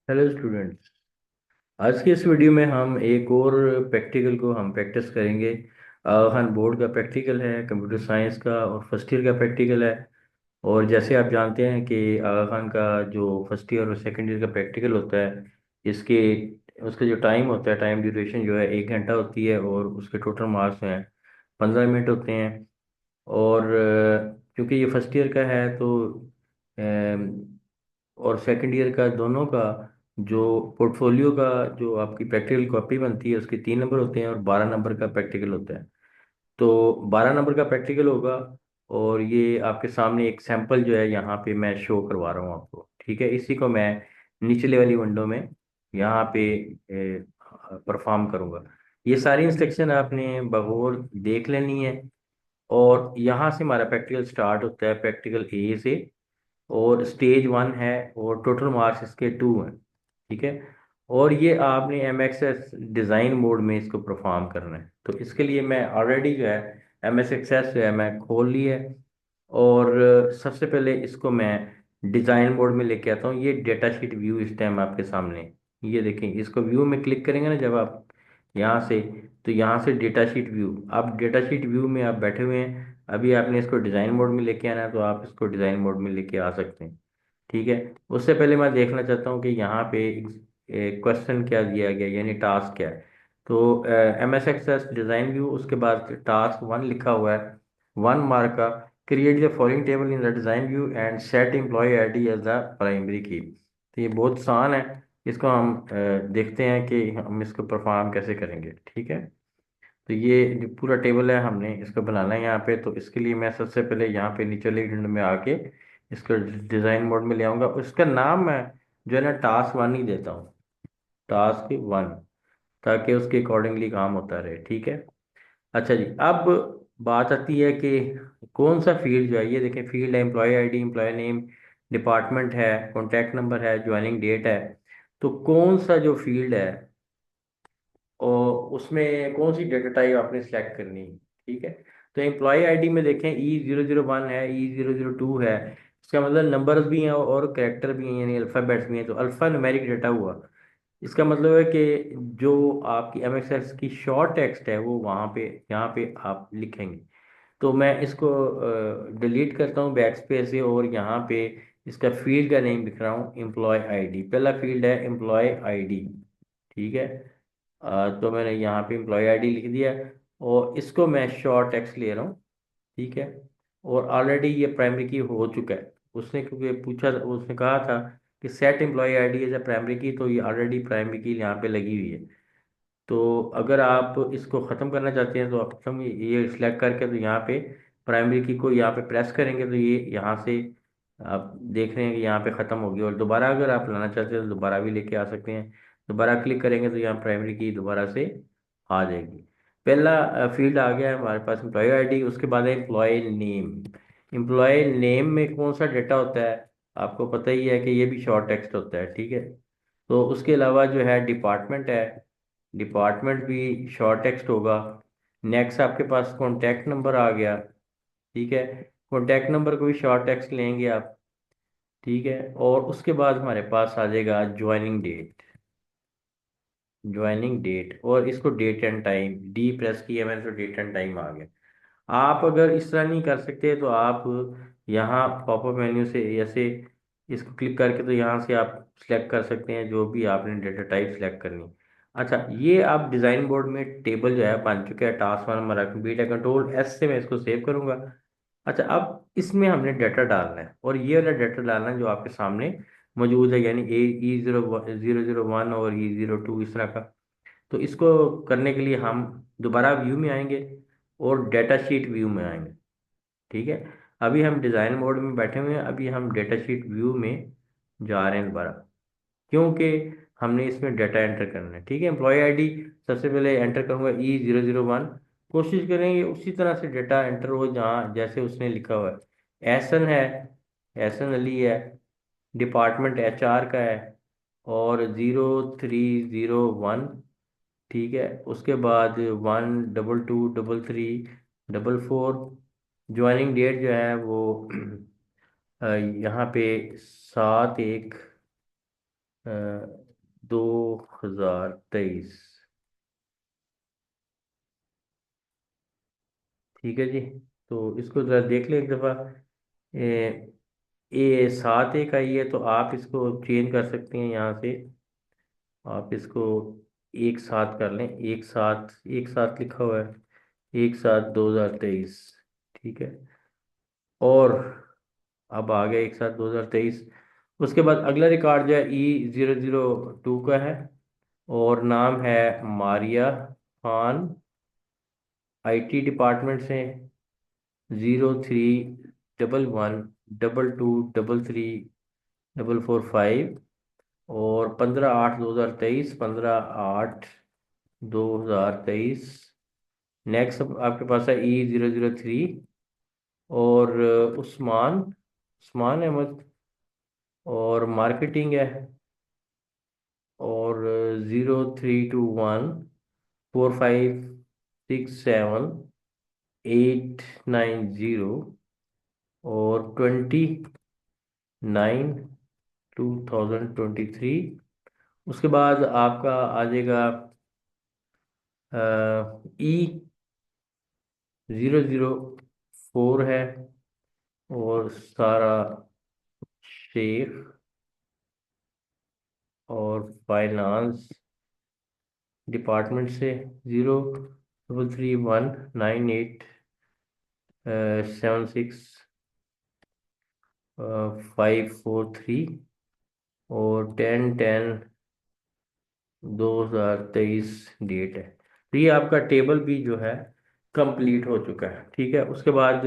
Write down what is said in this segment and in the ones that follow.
Hello students. आज की इस वीडियो में हम एक और प्रैक्टिकल को हम प्रैक्टिस करेंगे। आगा खान बोर्ड का प्रैक्टिकल है, कंप्यूटर साइंस का, और फर्स्ट ईयर का प्रैक्टिकल है। और जैसे आप जानते हैं कि आगा खान का जो फर्स्ट ईयर और सेकंड ईयर का प्रैक्टिकल होता है, इसके उसका जो टाइम होता है, टाइम ड्यूरेशन जो है 1 घंटा होती है, और उसके टोटल मार्क्स हैं 15 मिनट होते हैं। और क्योंकि ये फर्स्ट ईयर का है तो और सेकंड ईयर का दोनों का जो पोर्टफोलियो का जो आपकी प्रैक्टिकल कॉपी बनती है उसके 3 नंबर होते हैं, और 12 नंबर का प्रैक्टिकल होता है। तो 12 नंबर का प्रैक्टिकल होगा। और ये आपके सामने एक सैंपल जो है यहाँ पे मैं शो करवा रहा हूँ आपको, ठीक है। इसी को मैं निचले वाली विंडो में यहाँ पे परफॉर्म करूँगा। ये सारी इंस्ट्रक्शन आपने बगौर देख लेनी है। और यहाँ से हमारा प्रैक्टिकल स्टार्ट होता है, प्रैक्टिकल ए से। और स्टेज 1 है, और टोटल मार्क्स इसके 2 हैं, ठीक है। और ये आपने M X S design mode में इसको परफॉर्म करना है। तो इसके लिए मैं ऑलरेडी जो है एम एस एक्सेस जो है मैं खोल ली है। और सबसे पहले इसको मैं डिज़ाइन मोड में लेके आता हूँ। ये डेटा शीट व्यू इस टाइम आपके सामने, ये देखें। इसको व्यू में क्लिक करेंगे ना जब आप यहाँ से, तो यहाँ से डेटा शीट व्यू, आप डेटा शीट व्यू में आप बैठे हुए हैं। अभी आपने इसको डिज़ाइन मोड में लेके आना है, तो आप इसको डिज़ाइन मोड में लेके आ सकते हैं, ठीक है। उससे पहले मैं देखना चाहता हूँ कि यहाँ पे क्वेश्चन क्या दिया गया, यानी टास्क क्या है। तो M S access design view, उसके बाद टास्क 1 लिखा हुआ है, 1 मार्क का। Create the following table in the design view and set employ ID as the primary key. तो ये बहुत आसान है। इसको हम देखते हैं कि हम इसको परफॉर्म कैसे करेंगे, ठीक है। तो ये जो पूरा टेबल है हमने इसको बनाना है यहाँ पे। तो इसके लिए मैं सबसे पहले यहाँ पे नीचे वाले विंडो में आके इसको डिज़ाइन मोड में ले आऊँगा। उसका नाम मैं जो है ना टास्क 1 ही देता हूँ, टास्क 1, ताकि उसके अकॉर्डिंगली काम होता रहे, ठीक है। अच्छा जी, अब बात आती है कि कौन सा फील्ड जो है, ये देखें, फील्ड है employ ID, employ name, department है, कॉन्टैक्ट नंबर है, ज्वाइनिंग डेट है। तो कौन सा जो फील्ड है और उसमें कौन सी डेटा टाइप आपने सेलेक्ट करनी है, ठीक है। तो एम्प्लॉय आईडी में देखें E001 है, E002 है। इसका मतलब नंबर्स भी हैं और कैरेक्टर भी हैं, यानी अल्फ़ाबेट्स भी हैं। तो अल्फ़ा न्यूमेरिक डेटा हुआ। इसका मतलब है कि जो आपकी एम एक्स एक्स की शॉर्ट टेक्स्ट है वो वहाँ पे, यहाँ पे आप लिखेंगे। तो मैं इसको डिलीट करता हूँ बैक स्पेस से, और यहाँ पे इसका फील्ड का नेम लिख रहा हूँ एम्प्लॉय आईडी। पहला फील्ड है एम्प्लॉय आईडी, ठीक है। तो मैंने यहाँ पे एम्प्लॉय आईडी लिख दिया, और इसको मैं शॉर्ट टेक्स्ट ले रहा हूँ, ठीक है। और ऑलरेडी ये प्राइमरी की हो चुका है। उसने क्योंकि पूछा, उसने कहा था कि set employ ID as a primary key, तो ये ऑलरेडी प्राइमरी की यहाँ पे लगी हुई है। तो अगर आप इसको ख़त्म करना चाहते हैं तो आप ख़त्म ये सिलेक्ट करके, तो यहाँ पे प्राइमरी की को यहाँ पे प्रेस करेंगे, तो ये यहाँ से आप देख रहे हैं कि यहाँ पे ख़त्म होगी। और दोबारा अगर आप लाना चाहते हैं तो दोबारा भी लेके आ सकते हैं। दोबारा क्लिक करेंगे तो यहाँ प्राइमरी की दोबारा से आ जाएगी। पहला फील्ड आ गया है हमारे पास एम्प्लॉय आईडी। उसके बाद है एम्प्लॉय नेम। एम्प्लॉय नेम में कौन सा डेटा होता है, आपको पता ही है कि ये भी शॉर्ट टेक्स्ट होता है, ठीक है। तो उसके अलावा जो है डिपार्टमेंट है, डिपार्टमेंट भी शॉर्ट टेक्स्ट होगा। नेक्स्ट आपके पास कॉन्टैक्ट नंबर आ गया, ठीक है। कॉन्टैक्ट नंबर को भी शॉर्ट टेक्स्ट लेंगे आप, ठीक है। और उसके बाद हमारे पास आ जाएगा ज्वाइनिंग डेट, ज्वाइनिंग डेट, और इसको date and time, D press किया मैंने तो डेट एंड टाइम आ गया। आप अगर इस तरह नहीं कर सकते तो आप यहाँ पॉपअप मेन्यू से ऐसे इसको क्लिक करके, तो यहाँ से आप सिलेक्ट कर सकते हैं जो भी आपने डेटा टाइप सिलेक्ट करनी है। अच्छा, ये आप डिज़ाइन बोर्ड में टेबल जो है बन चुका है, टास्क 1 हमारा कंप्लीट है। कंट्रोल S से मैं इसको सेव करूंगा। अच्छा, अब इसमें हमने डाटा डालना है, और ये वाला डाटा डालना है जो आपके सामने मौजूद है, यानी E001 और E02 इस तरह का। तो इसको करने के लिए हम दोबारा व्यू में आएंगे और डेटा शीट व्यू में आएंगे, ठीक है। अभी हम डिज़ाइन मोड में बैठे हुए हैं, अभी हम डेटा शीट व्यू में जा रहे हैं दोबारा, क्योंकि हमने इसमें डाटा एंटर करना है, ठीक है। एम्प्लॉय आईडी सबसे पहले एंटर करूंगा E001। कोशिश करेंगे उसी तरह से डाटा एंटर हो जहाँ जैसे उसने लिखा हुआ है। एहसन है, एहसन अली है। डिपार्टमेंट HR का है, और 0301, ठीक है। उसके बाद 1 22 33 44। ज्वाइनिंग डेट जो है वो यहाँ पे 7/1 2023। ठीक है जी। तो इसको जरा देख लें एक दफ़ा। ये 7 एक आई है, तो आप इसको चेंज कर सकते हैं यहाँ से। आप इसको एक साथ कर लें, एक साथ, एक साथ लिखा हुआ है, एक साथ 2023। ठीक है। और अब आ गया एक साथ 2023। उसके बाद अगला रिकॉर्ड जो है E002 का है, और नाम है मारिया खान, IT डिपार्टमेंट से, 0311333345, और 15/8/2023, 15/8/2023। नेक्स्ट आपके पास है E003, और उस्मान, उस्मान अहमद, और मार्केटिंग है, और 03214567 890, और 29/2023। उसके बाद आपका आ जाएगा E004 है, और सारा शेख, और फाइनेंस डिपार्टमेंट से, 03319876 543, और 10/10/2023 डेट है। तो ये आपका टेबल भी जो है कंप्लीट हो चुका है। ठीक है। उसके बाद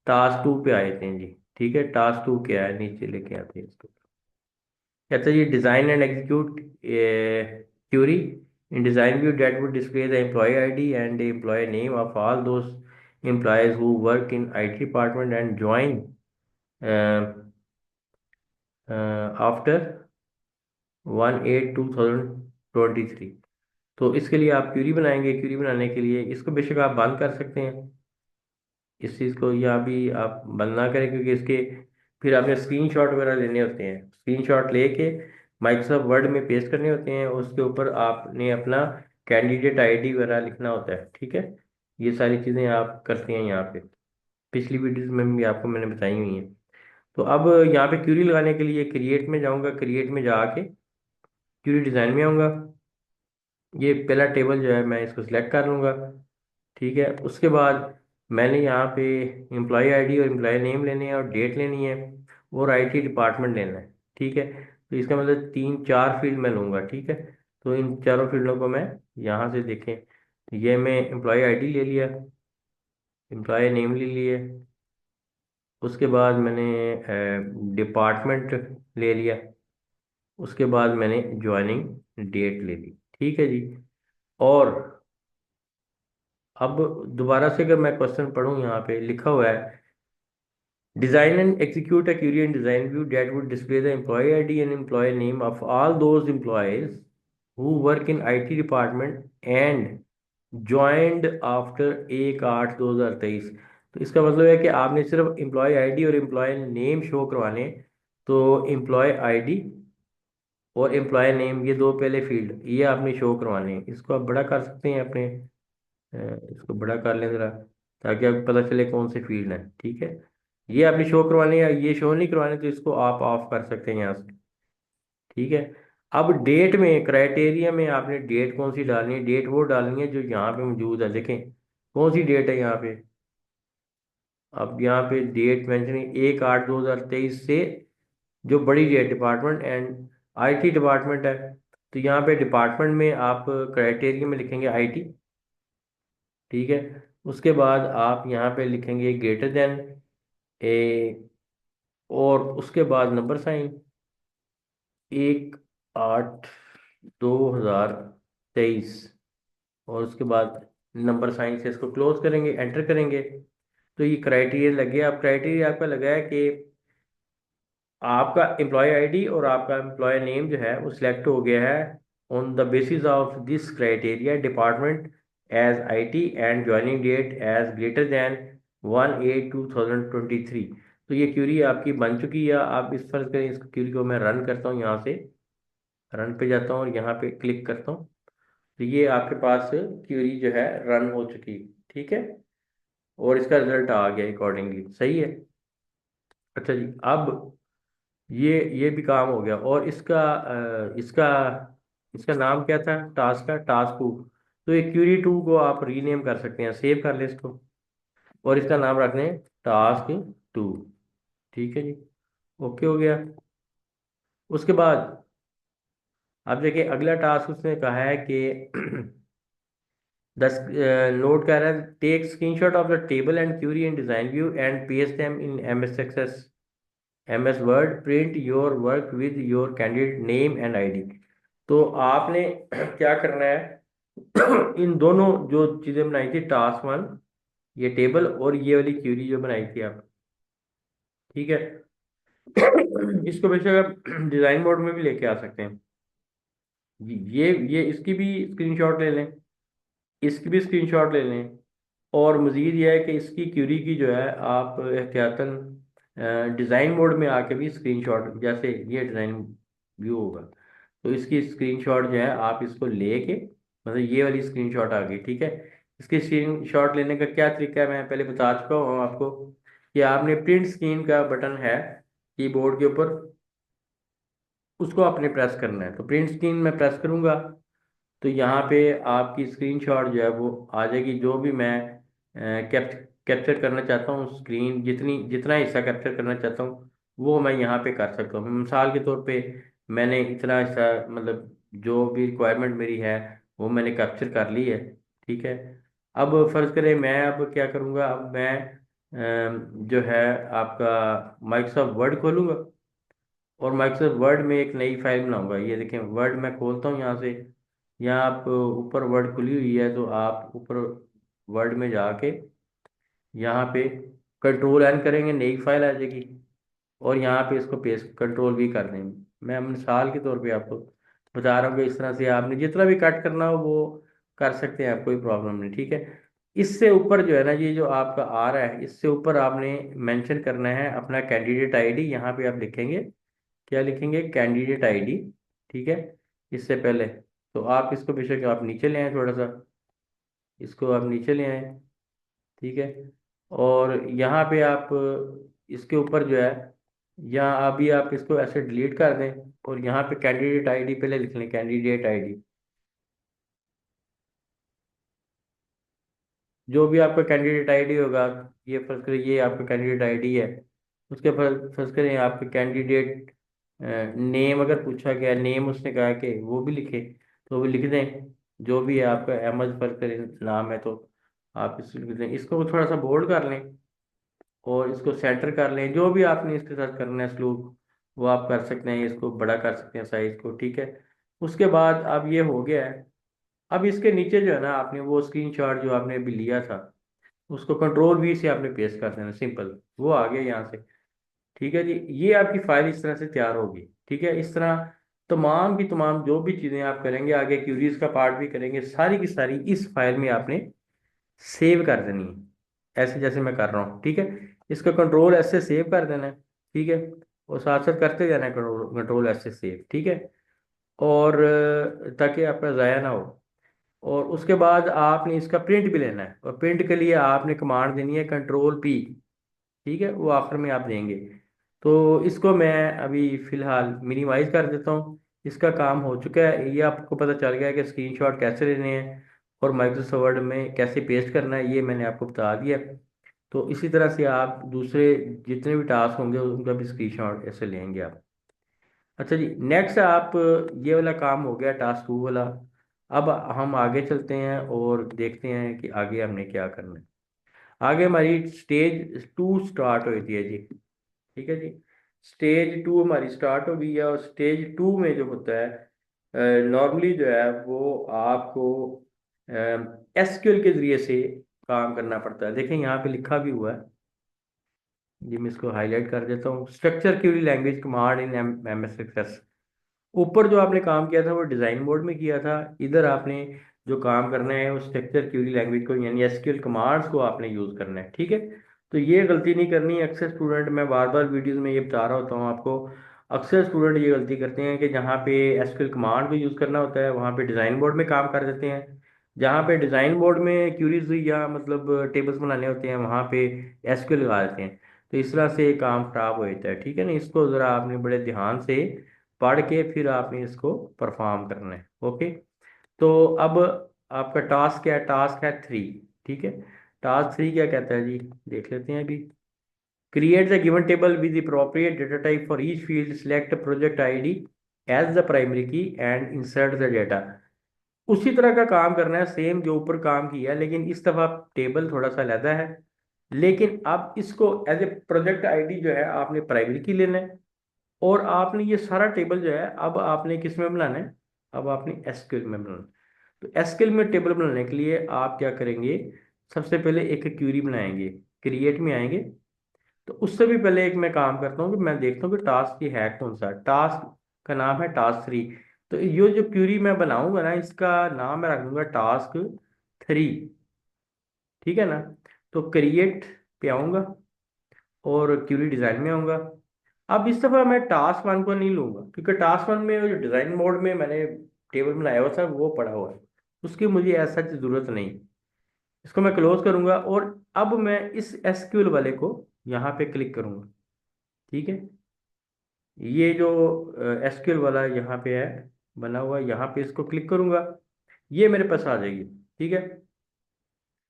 टास्क 2 पे आए थे जी। ठीक है, टास्क 2 क्या है, नीचे लेके आते हैं इसको। कहता है ये design and execute query in design view that would display the employ ID and the employ name of all those employees who work in IT department and join after 1/8/2023। तो इसके लिए आप क्यूरी बनाएंगे। क्यूरी बनाने के लिए इसको बेशक आप बंद कर सकते हैं, इस चीज़ को, या भी आप बंद ना करें, क्योंकि इसके फिर आपने स्क्रीनशॉट वगैरह लेने होते हैं। स्क्रीनशॉट लेके माइक्रोसॉफ्ट वर्ड में पेस्ट करने होते हैं, उसके ऊपर आपने अपना कैंडिडेट ID वगैरह लिखना होता है। ठीक है। ये सारी चीज़ें आप करते हैं यहाँ पे, पिछली वीडियोस में भी आपको मैंने बताई हुई हैं। तो अब यहाँ पे क्यूरी लगाने के लिए क्रिएट में जाऊँगा, क्रिएट में जाके क्यूरी डिज़ाइन में आऊँगा। ये पहला टेबल जो है मैं इसको सिलेक्ट कर लूँगा। ठीक है। उसके बाद मैंने यहाँ पे एम्प्लॉय ID और एम्प्लॉय नेम लेने हैं, और डेट लेनी है, और IT डिपार्टमेंट लेना है। ठीक है। तो इसका मतलब 3-4 फील्ड मैं लूँगा। ठीक है। तो इन चारों फील्डों को मैं यहाँ से देखें, ये मैं एम्प्लॉय ID ले लिया, एम्प्लॉय नेम ले लिए, उसके बाद मैंने डिपार्टमेंट ले लिया, उसके बाद मैंने ज्वाइनिंग डेट ले ली। ठीक है जी। और अब दोबारा से अगर मैं क्वेश्चन पढ़ूँ, यहाँ पे लिखा हुआ है design and execute a query in design view that would display the employee ID and employee name of all those employees who work in IT department and joined after 1/8/2023। तो इसका मतलब है कि आपने सिर्फ एम्प्लॉय ID और employ name show करवाने। तो एम्प्लॉय ID और एम्प्लॉय नेम, ये दो पहले फील्ड ये आपने शो करवाने हैं। इसको आप बड़ा कर सकते हैं अपने, इसको बड़ा कर लें ज़रा, ताकि आपको पता चले कौन से फील्ड है। ठीक है। ये आपने शो करवाने, या ये शो नहीं करवाने, तो इसको आप ऑफ कर सकते हैं यहाँ से। ठीक है। अब डेट में, क्राइटेरिया में आपने डेट कौन सी डालनी है, डेट वो डालनी है जो यहाँ पे मौजूद है। देखें कौन सी डेट है यहाँ पे। अब यहाँ पे डेट मेंशन है 1/8/2023 से, जो बड़ी date department and IT department है। तो यहाँ पे डिपार्टमेंट में आप क्राइटेरिया में लिखेंगे IT। ठीक है। उसके बाद आप यहाँ पे लिखेंगे ग्रेटर देन ए, और उसके बाद नंबर साइन, 1/8/2023, और उसके बाद नंबर साइन से इसको क्लोज करेंगे, एंटर करेंगे। तो ये क्राइटेरिया लग गया। अब क्राइटेरिया आपका लगा है कि आपका एम्प्लॉय ID और आपका एम्प्लॉय नेम जो है वो सिलेक्ट हो गया है। On the basis of this criteria department as IT and joining date as greater than 1/8/2023। तो ये क्यूरी आपकी बन चुकी है। आप इस फर्ज करें, इस क्यूरी को मैं रन करता हूँ यहाँ से। रन पे जाता हूँ और यहाँ पे क्लिक करता हूँ। तो ये आपके पास क्यूरी जो है रन हो चुकी, ठीक है, और इसका रिजल्ट आ गया अकॉर्डिंगली, सही है। अच्छा जी, अब ये भी काम हो गया, और इसका इसका नाम क्या था, टास्क का, टास्क टू। तो ये क्यूरी टू को आप रीनेम कर सकते हैं, सेव कर लें इसको, और इसका नाम रख लें टास्क टू, ठीक है जी। ओके हो गया। उसके बाद अब देखिए अगला टास्क उसने कहा है कि दस नोट कर रहा है, take screenshot of the table and query in design view and paste them in M S access, M S word, print your work with your candidate name and ID. तो आपने क्या करना है, इन दोनों जो चीजें बनाई थी, टास्क वन, ये टेबल, और ये वाली क्यूरी जो बनाई थी आप, ठीक है, इसको बेशक आप डिजाइन मोड में भी लेके आ सकते हैं। ये इसकी भी स्क्रीनशॉट ले लें, इसकी भी स्क्रीनशॉट ले लें, और मज़ीद ये है कि इसकी क्यूरी की जो है आप एहतियातन डिज़ाइन मोड में आके भी स्क्रीनशॉट, जैसे ये डिज़ाइन व्यू होगा, तो इसकी स्क्रीनशॉट जो है आप इसको लेके, मतलब ये वाली स्क्रीनशॉट आ गई, ठीक है। इसकी स्क्रीनशॉट लेने का क्या तरीका है, मैं पहले बता चुका हूँ आपको, कि आपने प्रिंट स्क्रीन का बटन है कीबोर्ड के ऊपर, उसको आपने प्रेस करना है। तो प्रिंट स्क्रीन में प्रेस करूंगा, तो यहाँ पे आपकी स्क्रीनशॉट जो है वो आ जाएगी, जो भी मैं कैप्चर करना चाहता हूँ, स्क्रीन जितनी जितना हिस्सा कैप्चर करना चाहता हूँ वो मैं यहाँ पे कर सकता हूँ। मिसाल के तौर पे मैंने इतना हिस्सा, मतलब जो भी रिक्वायरमेंट मेरी है वो मैंने कैप्चर कर ली है, ठीक है। अब फर्ज करें मैं अब क्या करूँगा, अब मैं जो है आपका माइक्रोसॉफ्ट वर्ड खोलूँगा, और माइक्रोसॉफ्ट वर्ड में एक नई फाइल बनाऊंगा। ये देखें, वर्ड मैं खोलता हूँ यहाँ से, यहाँ आप ऊपर वर्ड खुली हुई है, तो आप ऊपर वर्ड में जाके यहाँ पे कंट्रोल एन करेंगे, नई फाइल आ जाएगी, और यहाँ पे इसको पेस्ट कंट्रोल भी कर देंगे। मैं मिसाल के तौर पे आपको बता रहा हूँ कि इस तरह से आपने जितना भी कट करना हो वो कर सकते हैं, आप कोई प्रॉब्लम नहीं, ठीक है। इससे ऊपर जो है ना, ये जो आपका आ रहा है, इससे ऊपर आपने मेंशन करना है अपना कैंडिडेट आईडी। यहाँ पे आप लिखेंगे, क्या लिखेंगे, कैंडिडेट आईडी, ठीक है। इससे पहले तो आप इसको बेशक आप नीचे ले आए थोड़ा सा, इसको आप नीचे ले आए, ठीक है। और यहाँ पे आप इसके ऊपर जो है, यहाँ अभी आप इसको ऐसे डिलीट कर दें, और यहाँ पे कैंडिडेट आईडी पहले लिख लें, कैंडिडेट आईडी, जो भी आपका कैंडिडेट आईडी होगा, ये फर्ज करें ये आपका कैंडिडेट आईडी है, उसके फर्ज फर्ज करें आपके कैंडिडेट नेम, अगर पूछा गया नेम उसने कहा कि वो भी लिखे, तो वो भी लिख दें, जो भी है आपका अहमद फर्ज करें नाम है, तो आप इसको लिख दें। इसको थोड़ा सा बोल्ड कर लें, और इसको सेंटर कर लें, जो भी आपने इसके साथ करना है सलूक वो आप कर सकते हैं, इसको बड़ा कर सकते हैं साइज को, ठीक है। उसके बाद अब ये हो गया है। अब इसके नीचे जो है ना, आपने वो स्क्रीनशॉट जो आपने अभी लिया था, उसको कंट्रोल वी से आपने पेस्ट कर देना, सिंपल, वो आ गया यहाँ से, ठीक है जी। ये आपकी फाइल इस तरह से तैयार होगी, ठीक है। इस तरह तमाम की तमाम जो भी चीज़ें आप करेंगे आगे, क्यूरीज का पार्ट भी करेंगे, सारी की सारी इस फाइल में आपने सेव कर देनी है, ऐसे जैसे मैं कर रहा हूँ, ठीक है। इसका कंट्रोल ऐसे सेव कर देना है, ठीक है, और साथ साथ करते जाना है कंट्रोल कंट्रोल ऐसे सेव, ठीक है। और ताकि आपका ज़ाया ना हो। और उसके बाद आपने इसका प्रिंट भी लेना है, और प्रिंट के लिए आपने कमांड देनी है कंट्रोल पी, ठीक है, वो आखिर में आप देंगे। तो इसको मैं अभी फ़िलहाल मिनिमाइज कर देता हूँ। इसका काम हो चुका है, ये आपको पता चल गया है कि स्क्रीनशॉट कैसे लेने हैं और माइक्रोसॉफ्ट वर्ड में कैसे पेस्ट करना है, ये मैंने आपको बता दिया। तो इसी तरह से आप दूसरे जितने भी टास्क होंगे उनका भी स्क्रीनशॉट ऐसे लेंगे आप। अच्छा जी, नेक्स्ट आप, ये वाला काम हो गया टास्क टू वाला। अब हम आगे चलते हैं और देखते हैं कि आगे हमने क्या करना है। आगे हमारी स्टेज टू स्टार्ट होती है जी, ठीक है जी। स्टेज टू हमारी स्टार्ट हो गई है, और स्टेज टू में जो होता है नॉर्मली जो है वो आपको एसक्यूएल के जरिए से काम करना पड़ता है। देखें यहाँ पे लिखा भी हुआ है, जी मैं इसको हाईलाइट कर देता हूँ, structure query language command in M S access. ऊपर जो आपने काम किया था वो डिज़ाइन मोड में किया था, इधर आपने जो काम करना है वो स्ट्रक्चर क्यूरी लैंग्वेज को, यानी एसक्यूएल कमांड्स को आपने यूज़ करना है, ठीक है। तो ये गलती नहीं करनी है, अक्सर स्टूडेंट, मैं बार बार वीडियोस में ये बता रहा होता हूँ आपको, अक्सर स्टूडेंट ये गलती करते हैं कि जहाँ पे एसक्यूएल कमांड को यूज़ करना होता है वहाँ पे डिज़ाइन बोर्ड में काम कर देते हैं। जहाँ पे डिज़ाइन बोर्ड में क्यूरीज या मतलब टेबल्स बनाने होते हैं वहाँ पे एसक्यूएल लगा देते हैं। तो इस तरह से काम खराब हो जाता है। ठीक है ना, इसको ज़रा आपने बड़े ध्यान से पढ़ के फिर आपने इसको परफॉर्म करना है। ओके। तो अब आपका टास्क क्या है? टास्क है 3। ठीक है। टास्क 3 क्या कहता है जी, देख लेते हैं अभी। Create the given table with the appropriate data type for each field. Select project ID as the primary key and insert the data. उसी तरह का काम करना है, सेम जो ऊपर काम किया है, लेकिन इस दफा टेबल थोड़ा सा अलग है। लेकिन अब इसको एज ए प्रोजेक्ट आईडी जो है आपने प्राइमरी की लेना है। और आपने ये सारा टेबल जो है अब आपने किस में बनाना है? अब आपने एसक्यूएल में बनाना है। तो एसक्यूएल में टेबल बनाने के लिए आप क्या करेंगे? सबसे पहले एक क्यूरी बनाएंगे, क्रिएट में आएंगे। तो उससे भी पहले एक मैं काम करता हूँ कि मैं देखता हूँ कि टास्क ये है कौन सा। टास्क का नाम है टास्क 3। तो ये जो क्यूरी मैं बनाऊंगा ना, इसका नाम मैं रख दूंगा टास्क 3। ठीक है ना। तो क्रिएट पे आऊंगा और क्यूरी डिजाइन में आऊंगा। अब इस दफा मैं टास्क 1 को नहीं लूंगा, क्योंकि टास्क 1 में जो डिजाइन मोड में मैंने टेबल बनाया हुआ था वो पड़ा हुआ है, उसकी मुझे ऐसा जरूरत नहीं। इसको मैं क्लोज करूंगा और अब मैं इस एसक्यूएल वाले को यहाँ पे क्लिक करूंगा। ठीक है। ये जो एसक्यूएल वाला यहाँ पे है बना हुआ, यहाँ पे इसको क्लिक करूंगा, ये मेरे पास आ जाएगी। ठीक है।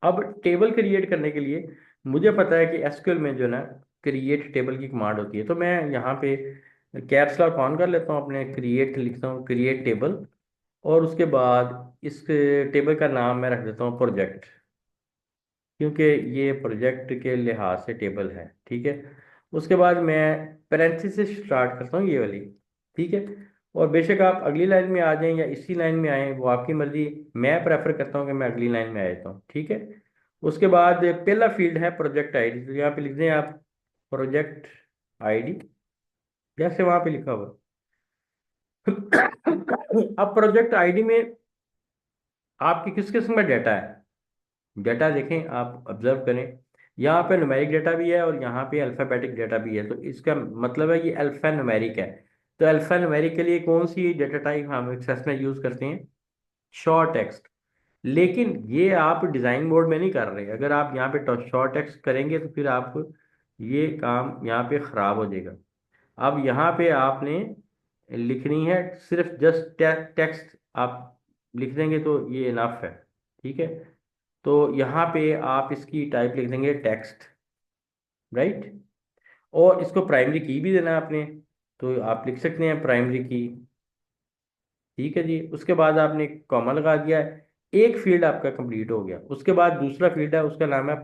अब टेबल क्रिएट करने के लिए मुझे पता है कि एसक्यूएल में जो है ना क्रिएट टेबल की कमांड होती है। तो मैं यहाँ पे कैप्स लॉक ऑन कर लेता हूँ, अपने क्रिएट लिखता हूँ, क्रिएट टेबल। और उसके बाद इस टेबल का नाम मैं रख देता हूँ प्रोजेक्ट, क्योंकि ये प्रोजेक्ट के लिहाज से टेबल है। ठीक है। उसके बाद मैं पैरेंथेसिस स्टार्ट करता हूँ, ये वाली। ठीक है। और बेशक आप अगली लाइन में आ जाएं या इसी लाइन में आए, वो आपकी मर्जी। मैं प्रेफर करता हूँ कि मैं अगली लाइन में आ जाता हूँ। ठीक है। उसके बाद पहला फील्ड है प्रोजेक्ट आईडी, तो यहाँ पे लिख दें आप प्रोजेक्ट आईडी, जैसे वहां पे लिखा हुआ। अब प्रोजेक्ट आईडी में आपकी किस किस्म का डाटा है? डेटा देखें, आप ऑब्जर्व करें। यहाँ पे न्यूमेरिक डेटा भी है और यहाँ पे अल्फ़ाबेटिक डेटा भी है। तो इसका मतलब है ये अल्फ़ा न्यूमेरिक है। तो अल्फ़ा न्यूमेरिक के लिए कौन सी डेटा टाइप हम एक्सेस में यूज़ करते हैं? Short text. लेकिन ये आप डिज़ाइन मोड में नहीं कर रहे। अगर आप यहाँ पे शॉर्ट टेक्स्ट करेंगे तो फिर आप ये काम यहाँ पे ख़राब हो जाएगा। अब यहाँ पे आपने लिखनी है सिर्फ जस्ट टेक्स्ट, आप लिख देंगे तो ये इनफ है। ठीक है। तो यहाँ पे आप इसकी टाइप लिख देंगे टेक्स्ट, राइट। और इसको प्राइमरी की भी देना है आपने, तो आप लिख सकते हैं प्राइमरी की। ठीक है जी। उसके बाद आपने कॉमा लगा दिया है, एक फील्ड आपका कंप्लीट हो गया। उसके बाद दूसरा फील्ड है, उसका नाम है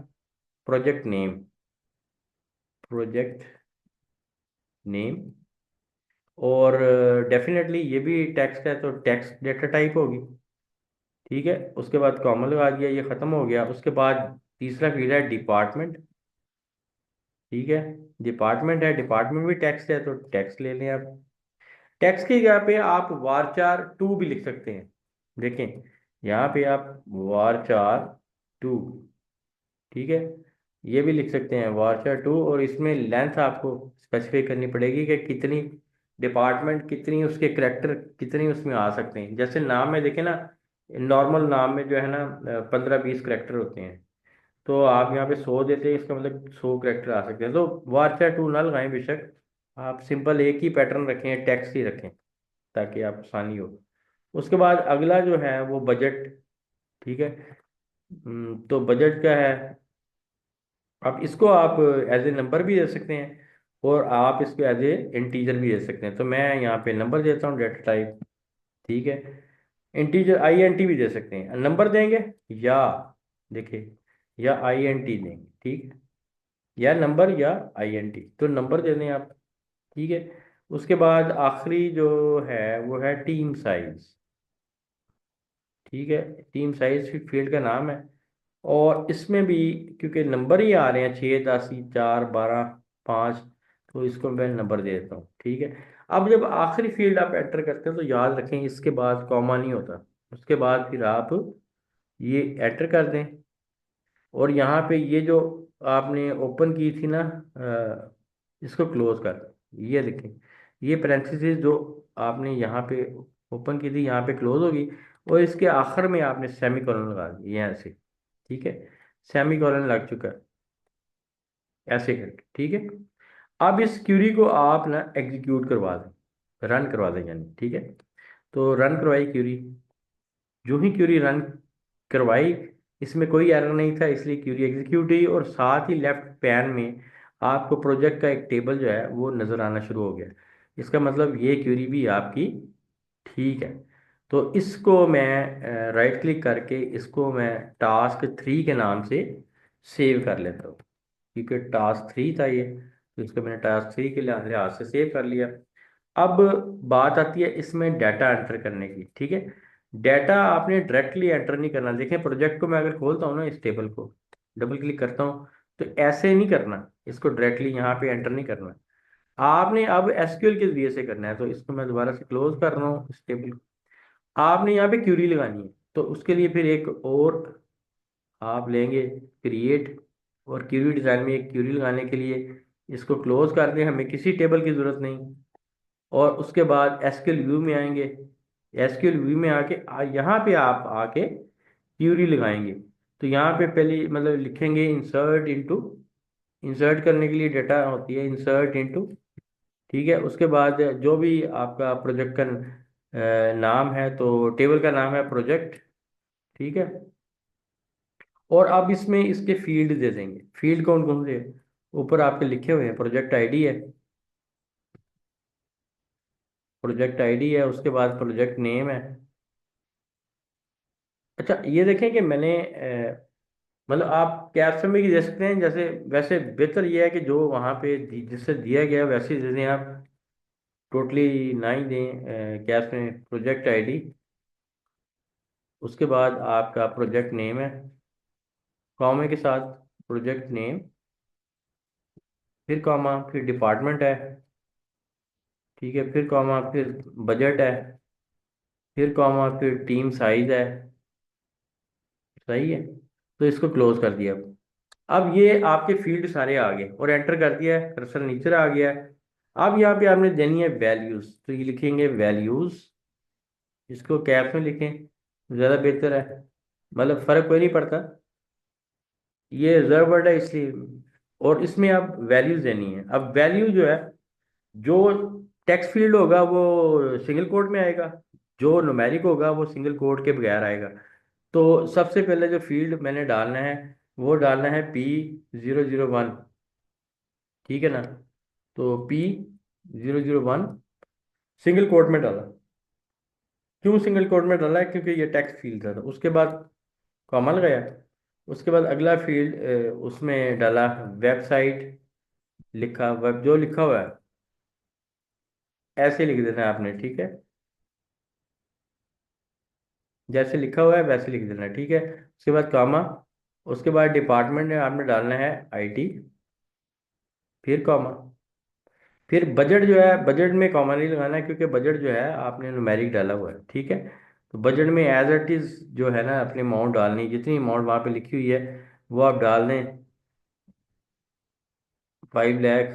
प्रोजेक्ट नेम। Project name. और डेफिनेटली ये भी टेक्स्ट है, तो टेक्स्ट डेटा टाइप होगी। ठीक है। उसके बाद कॉमा लगा दिया, ये खत्म हो गया। उसके बाद तीसरा फील्ड है डिपार्टमेंट। ठीक है। डिपार्टमेंट है, डिपार्टमेंट भी टेक्स्ट है, तो टेक्स्ट ले लें आप। टेक्स्ट की जगह पे आप वारचार 2 भी लिख सकते हैं। देखें, यहाँ पे आप वारचार 2। ठीक है। ये भी लिख सकते हैं वारचार 2। और इसमें लेंथ आपको स्पेसिफाई करनी पड़ेगी कि कितनी डिपार्टमेंट, कितनी उसके करेक्टर कितनी उसमें आ सकते हैं। जैसे नाम में देखें ना, नॉर्मल नाम में जो है ना 15-20 करेक्टर होते हैं। तो आप यहाँ पे 100 देते हैं, इसका मतलब 100 करेक्टर आ सकते हैं। तो वार्चर 2 ना लगाएं बेशक, आप सिंपल एक ही पैटर्न रखें, टेक्स्ट ही रखें, ताकि आप आसानी हो। उसके बाद अगला जो है वो बजट। ठीक है। तो बजट क्या है? अब इसको आप एज ए नंबर भी दे सकते हैं और आप इसको एज ए इंटीजर भी दे सकते हैं। तो मैं यहाँ पे नंबर देता हूँ डेटा टाइप। ठीक है। इंटीजर INT भी दे सकते हैं, नंबर देंगे या देखिए या INT देंगे। ठीक है। या नंबर या INT, तो नंबर दे दें आप। ठीक है। उसके बाद आखिरी जो है वो है टीम साइज। ठीक है। टीम साइज फील्ड का नाम है। और इसमें भी क्योंकि नंबर ही आ रहे हैं 6, 10, 4, 12, 5, तो इसको मैं नंबर दे देता हूँ। ठीक है। अब जब आखिरी फील्ड आप एंटर करते हैं तो याद रखें इसके बाद कॉमा नहीं होता। उसके बाद फिर आप ये एंटर कर दें। और यहाँ पे ये जो आपने ओपन की थी ना, इसको क्लोज कर, ये देखें, ये पैरेंथेसिस जो आपने यहाँ पे ओपन की थी यहाँ पे क्लोज होगी, और इसके आखिर में आपने सेमी कॉलन लगा दिया यहाँ से। ठीक है, सेमी कॉलन लग चुका है ऐसे करके। ठीक है, अब इस क्यूरी को आप ना एग्जीक्यूट करवा दें, रन करवा दें यानी। ठीक है, तो रन करवाई क्यूरी। जो ही क्यूरी रन करवाई, इसमें कोई एरर नहीं था, इसलिए क्यूरी एग्जीक्यूट हुई, और साथ ही लेफ्ट पैन में आपको प्रोजेक्ट का एक टेबल जो है वो नज़र आना शुरू हो गया। इसका मतलब ये क्यूरी भी आपकी ठीक है। तो इसको मैं राइट क्लिक करके इसको मैं टास्क 3 के नाम से सेव कर लेता हूँ, क्योंकि टास्क 3 था ये, तो इसको मैंने टास्क 3 के लिहाज से सेव कर लिया। अब बात आती है इसमें डाटा एंटर करने की। ठीक है, डाटा आपने डायरेक्टली एंटर नहीं करना। देखें, प्रोजेक्ट को मैं अगर खोलता हूँ ना, इस टेबल को डबल क्लिक करता हूँ, तो ऐसे नहीं करना, इसको डायरेक्टली यहाँ पे एंटर नहीं करना। आपने अब एसक्यूएल के जरिए से करना है। तो इसको मैं दोबारा से क्लोज कर रहा हूँ इस टेबल को। आपने यहाँ पे क्यूरी लगानी है, तो उसके लिए फिर एक और आप लेंगे क्रिएट, और क्यूरी डिज़ाइन में एक क्यूरी लगाने के लिए इसको क्लोज कर दें, हमें किसी टेबल की ज़रूरत नहीं। और उसके बाद एसक्यूएल व्यू में आएंगे। एसक्यूएल व्यू में आके यहाँ पे आप आके क्यूरी लगाएंगे। तो यहाँ पे पहले मतलब लिखेंगे इंसर्ट इनटू, इंसर्ट करने के लिए डाटा होती है इंसर्ट इनटू। ठीक है, उसके बाद जो भी आपका प्रोजेक्ट का नाम है, तो टेबल का नाम है प्रोजेक्ट। ठीक है, और आप इसमें इसके फील्ड दे देंगे। फील्ड कौन कौन से ऊपर आपके लिखे हुए हैं, प्रोजेक्ट आईडी है, प्रोजेक्ट आईडी है, उसके बाद प्रोजेक्ट नेम है। अच्छा, ये देखें कि मैंने मतलब आप कैप्शन में दे सकते हैं, जैसे वैसे बेहतर ये है कि जो वहाँ पे जिससे दिया गया है वैसे ही दे दें आप, टोटली ना ही दें कैप्शन में। प्रोजेक्ट आईडी, उसके बाद आपका प्रोजेक्ट नेम है कॉमे के साथ, प्रोजेक्ट नेम, फिर कॉमा, फिर डिपार्टमेंट है। ठीक है, फिर कॉमा, फिर बजट है, फिर कॉमा, फिर टीम साइज है। सही है, तो इसको क्लोज कर दिया। अब ये आपके फील्ड सारे आ गए, और एंटर कर दिया है, कर्सर नीचे आ गया है। अब यहाँ पे आपने देनी है वैल्यूज, तो ये लिखेंगे वैल्यूज, इसको कैप में लिखें, ज़्यादा बेहतर है, मतलब फर्क कोई नहीं पड़ता, ये रिजर्व वर्ड है इसलिए। और इसमें आप वैल्यूज देनी है। अब वैल्यू जो है, जो टेक्स्ट फील्ड होगा वो सिंगल कोट में आएगा, जो न्यूमेरिक होगा वो सिंगल कोट के बगैर आएगा। तो सबसे पहले जो फील्ड मैंने डालना है वो डालना है P001। ठीक है ना, तो P001 सिंगल कोट में डाला। क्यों सिंगल कोट में डाला है? क्योंकि ये टेक्स्ट फील्ड था। तो उसके बाद कॉमा लगाया, उसके बाद अगला फील्ड उसमें डाला वेबसाइट, लिखा वेब, जो लिखा हुआ है ऐसे लिख देना है आपने। ठीक है, जैसे लिखा हुआ है वैसे लिख देना है। ठीक है, उसके बाद कॉमा, उसके बाद डिपार्टमेंट में आपने डालना है आईटी, फिर कॉमा, फिर बजट जो है, बजट में कॉमा नहीं लगाना है, क्योंकि बजट जो है आपने न्यूमेरिक डाला हुआ है। ठीक है, तो बजट में एज इट इज जो है ना अपनी अमाउंट डालनी है, जितनी अमाउंट वहाँ पे लिखी हुई है वो आप डाल दें, 5 लाख।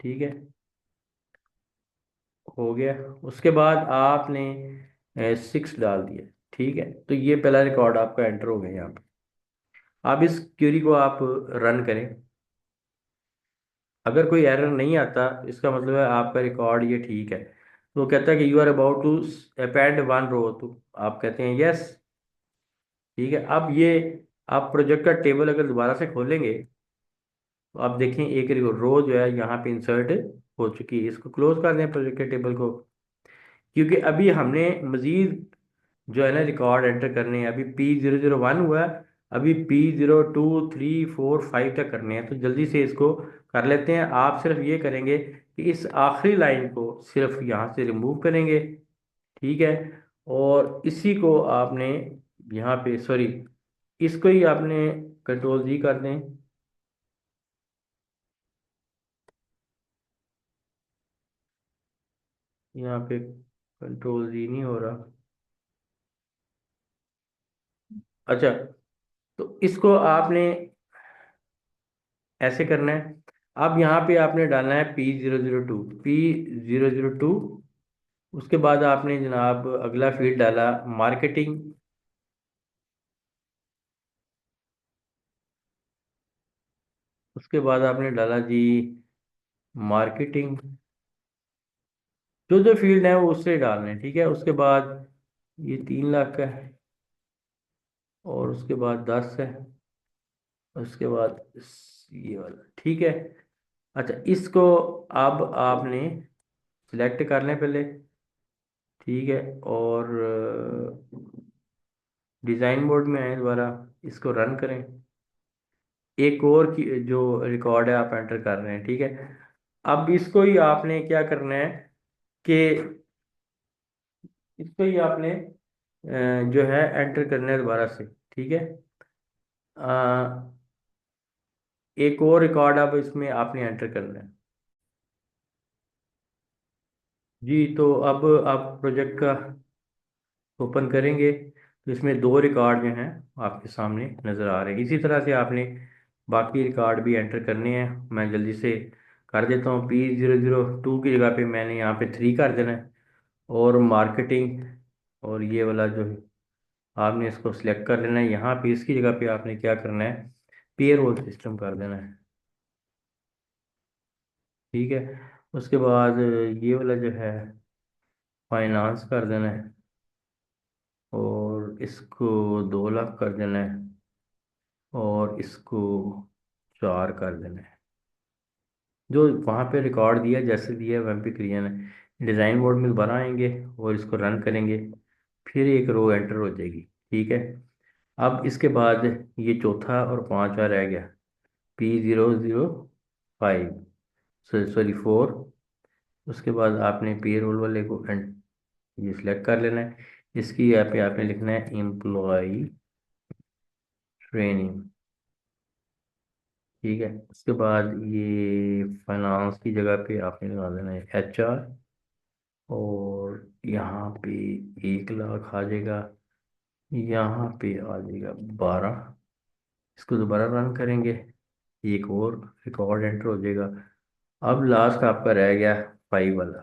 ठीक है, हो गया। उसके बाद आपने 6 डाल दिया। ठीक है, तो ये पहला रिकॉर्ड आपका एंटर हो गया यहाँ पे। अब इस क्वेरी को आप रन करें। अगर कोई एरर नहीं आता, इसका मतलब है आपका रिकॉर्ड ये ठीक है। तो वो कहता है कि you are about to append 1 row, तो आप कहते हैं यस। ठीक है, अब ये आप प्रोजेक्ट का टेबल अगर दोबारा से खोलेंगे, तो आप देखें एक रो जो है यहाँ पे इंसर्ट हो चुकी है। इसको क्लोज कर दें प्रोजेक्ट के टेबल को, क्योंकि अभी हमने मजीद जो है ना रिकॉर्ड एंटर करने हैं। अभी P001 हुआ है, अभी P02, 3, 4, 5 तक करने हैं। तो जल्दी से इसको कर लेते हैं। आप सिर्फ ये करेंगे कि इस आखिरी लाइन को सिर्फ यहाँ से रिमूव करेंगे। ठीक है, और इसी को आपने यहाँ पे, सॉरी, इसको ही आपने कंट्रोल जी कर दें। यहाँ पे कंट्रोल जी नहीं हो रहा। अच्छा, तो इसको आपने ऐसे करना है। अब यहाँ पे आपने डालना है P002। उसके बाद आपने जनाब अगला फील्ड डाला मार्केटिंग। उसके बाद आपने डाला जी मार्केटिंग। जो जो फील्ड है वो उससे डालने हैं, ठीक है। उसके बाद ये 3 लाख का है, और उसके बाद 10 है, उसके बाद ये वाला, ठीक है। अच्छा, इसको अब आपने सिलेक्ट कर लें पहले, ठीक है। और डिज़ाइन मोड में आए दोबारा, इसको रन करें। एक और की जो रिकॉर्ड है आप एंटर कर रहे हैं, ठीक है। अब इसको ही आपने क्या करना है कि इसको ही आपने जो है एंटर करना है दोबारा से, ठीक है। अ, एक और रिकॉर्ड अब इसमें आपने एंटर करना है। जी, तो अब आप प्रोजेक्ट का ओपन करेंगे तो इसमें दो रिकॉर्ड जो हैं आपके सामने नज़र आ रहे हैं। इसी तरह से आपने बाकी रिकॉर्ड भी एंटर करने हैं। मैं जल्दी से कर देता हूँ। P002 की जगह पे मैंने यहाँ पे 3 कर देना है। और मार्केटिंग, और ये वाला जो है आपने इसको सिलेक्ट कर लेना है। यहाँ पे इसकी जगह पे आपने क्या करना है, पेरोल सिस्टम कर देना है, ठीक है। उसके बाद ये वाला जो है फाइनेंस कर देना है, और इसको 2 लाख कर देना है, और इसको 4 कर देना है। जो वहाँ पे रिकॉर्ड दिया जैसे दिया है वहाँ पे क्रिया है। डिज़ाइन मोड में दोबारा आएंगे और इसको रन करेंगे, फिर एक रो एंटर हो जाएगी, ठीक है। अब इसके बाद ये चौथा और पांचवा रह गया, P005, सॉरी 4। उसके बाद आपने पे रोल वाले को ये सिलेक्ट कर लेना है। इसकी यहाँ पे आपने लिखना है एम्प्लॉय ट्रेनिंग, ठीक है। उसके बाद ये फाइनेंस की जगह पे आपने लगा देना है HR, और यहाँ पे 1 लाख आ जाएगा, यहाँ पे आ जाएगा 12। इसको दोबारा रन करेंगे, एक और रिकॉर्ड एंटर हो जाएगा। अब लास्ट आपका रह गया 5 वाला,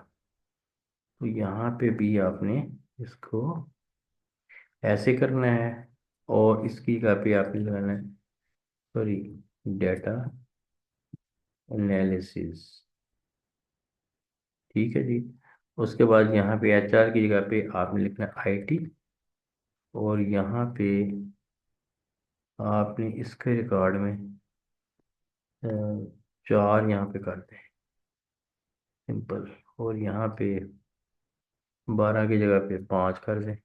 तो यहाँ पे भी आपने इसको ऐसे करना है, और इसकी जगह पे आपने लगाना है, सॉरी, डेटा एनालिसिस, ठीक है जी। उसके बाद यहाँ पे HR की जगह पे आपने लिखना है IT, और यहाँ पे आपने इसके रिकॉर्ड में अ, 4 यहाँ पे कर दें, सिंपल। और यहाँ पे 12 की जगह पे 5 कर दें,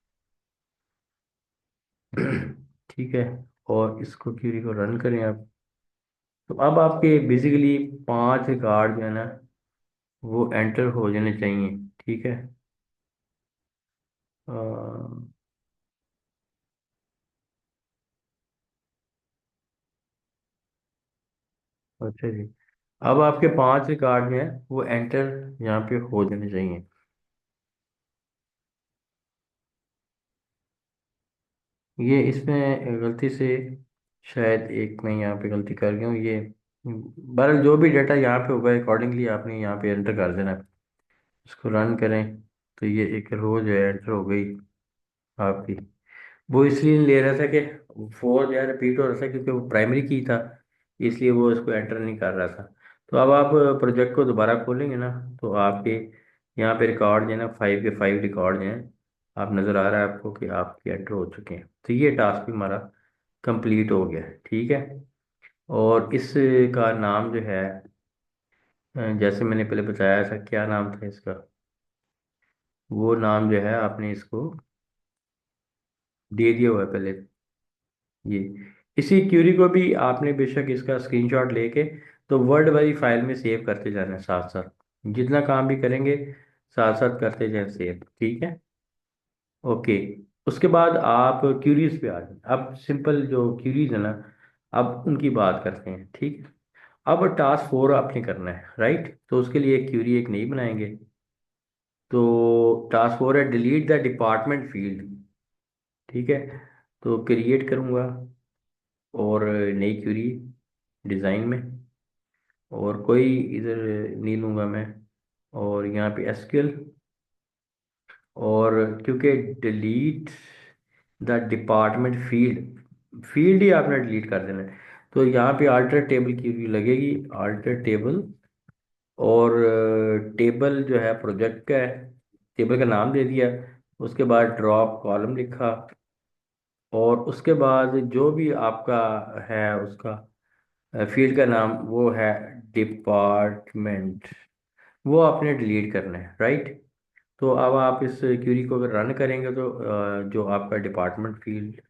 ठीक है। और इसको क्यूरी को रन करें आप। तो अब आपके बेसिकली 5 रिकॉर्ड जो है ना वो एंटर हो जाने चाहिए, ठीक है। अ, अच्छा जी, अब आपके 5 रिकॉर्ड जो हैं वो एंटर यहाँ पे हो जाने चाहिए। ये इसमें गलती से शायद एक मैं यहाँ पे गलती कर गया हूँ। ये बहरहाल जो भी डाटा यहाँ पे होगा अकॉर्डिंगली आपने यहाँ पे एंटर कर देना है। इसको रन करें तो ये एक रो जो है एंटर हो गई आपकी। वो इसलिए नहीं ले रहा था कि 4 जो है रिपीट हो रहा था, क्योंकि वो प्राइमरी की था, इसलिए वो इसको एंटर नहीं कर रहा था। तो अब आप प्रोजेक्ट को दोबारा खोलेंगे ना, तो आपके यहाँ पे रिकॉर्ड जो है ना 5 के 5 रिकॉर्ड जो हैं आप नज़र आ रहा है आपको कि आपके एंटर हो चुके हैं। तो ये टास्क भी हमारा कंप्लीट हो गया है, ठीक है। और इसका नाम जो है जैसे मैंने पहले बताया था, क्या नाम था इसका, वो नाम जो है आपने इसको दे दिया हुआ है पहले। ये इसी क्यूरी को भी आपने बेशक इसका स्क्रीनशॉट लेके तो वर्ड वाली फाइल में सेव करते जाना है साथ साथ। जितना काम भी करेंगे साथ साथ करते जाए सेव, ठीक है। ओके। उसके बाद आप क्यूरीज पे आ जाए। अब सिंपल जो क्यूरीज है ना, अब उनकी बात करते हैं, ठीक है। अब टास्क 4 आपने करना है, राइट। तो उसके लिए एक क्यूरी एक नई बनाएंगे। तो टास्क 4 है डिलीट द डिपार्टमेंट फील्ड, ठीक है। तो क्रिएट करूंगा, और नई क्यूरी डिज़ाइन में, और कोई इधर नहीं लूँगा मैं। और यहाँ पे एसक्यूएल। और क्योंकि delete the department field, field ही आपने डिलीट कर देना है, तो यहाँ पे अल्टर टेबल की लगेगी, अल्टर टेबल। और टेबल जो है प्रोजेक्ट का है, टेबल का नाम दे दिया। उसके बाद ड्रॉप कॉलम लिखा। और उसके बाद जो भी आपका है उसका फील्ड का नाम वो है डिपार्टमेंट, वो आपने डिलीट करना है, राइट। तो अब आप इस क्यूरी को अगर रन करेंगे तो जो आपका डिपार्टमेंट फील्ड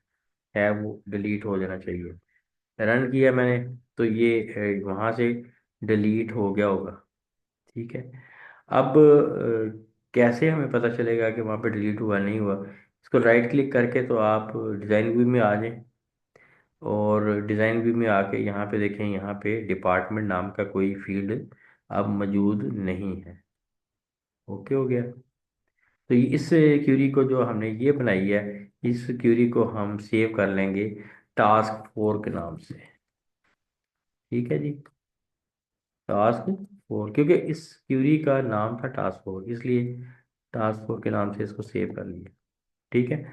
है वो डिलीट हो जाना चाहिए। रन किया मैंने, तो ये वहाँ से डिलीट हो गया होगा। ठीक है। अब कैसे हमें पता चलेगा कि वहाँ पे डिलीट हुआ नहीं हुआ? इसको राइट क्लिक करके तो आप डिज़ाइन व्यू में आ जाएं। और डिज़ाइन व्यू में आके यहाँ पे देखें, यहाँ पे डिपार्टमेंट नाम का कोई फील्ड अब मौजूद नहीं है। ओके हो गया। तो इस क्यूरी को जो हमने ये बनाई है, इस क्यूरी को हम सेव कर लेंगे टास्क 4 के नाम से। ठीक है जी। टास्क 4, क्योंकि इस क्यूरी का नाम था टास्क 4, इसलिए टास्क 4 के नाम से इसको सेव कर लिया। ठीक है।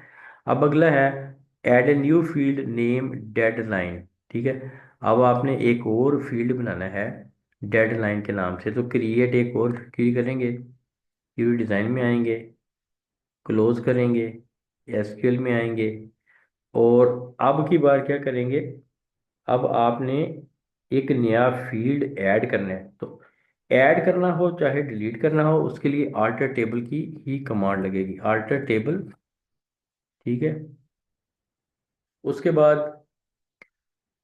अब अगला है add a new field name deadline. ठीक है। अब आपने एक और फील्ड बनाना है डेडलाइन के नाम से, तो क्रिएट एक और क्यूरी करेंगे, क्यूरी डिज़ाइन में आएंगे, क्लोज करेंगे, एसक्यूएल में आएंगे। और अब की बार क्या करेंगे, अब आपने एक नया फील्ड ऐड करना है। तो ऐड करना हो चाहे डिलीट करना हो, उसके लिए आल्टर टेबल की ही कमांड लगेगी, आल्टर टेबल। ठीक है। उसके बाद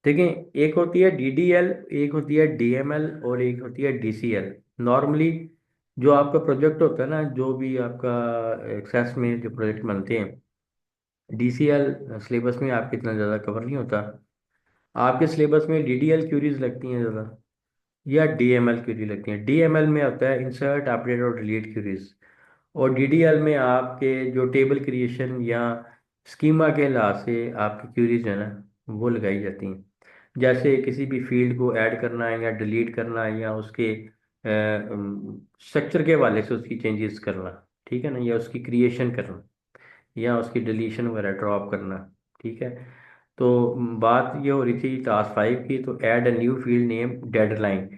देखें, एक होती है डीडीएल, एक होती है डीएमएल, और एक होती है डीसीएल। नॉर्मली जो आपका प्रोजेक्ट होता है ना, जो भी आपका एक्सेस में जो प्रोजेक्ट बनते हैं, डीसीएल सिलेबस में आपके इतना ज़्यादा कवर नहीं होता। आपके सिलेबस में डीडीएल क्यूरीज लगती हैं ज़्यादा, या डीएमएल क्यूरी लगती हैं। डीएमएल में होता है इंसर्ट अपडेट और डिलीट क्यूरीज। और डीडीएल में आपके जो टेबल क्रिएशन या स्कीमा के लिहाज से आपकी क्यूरीज है ना, वो लगाई जाती हैं। जैसे किसी भी फील्ड को ऐड करना है या डिलीट करना है, या उसके स्ट्रक्चर के हवाले से उसकी चेंजेस करना, ठीक है ना, या उसकी क्रिएशन करना, या उसकी डिलीशन वगैरह ड्रॉप करना। ठीक है। तो बात ये हो रही थी टास्क 5 की, तो add a new field name deadline.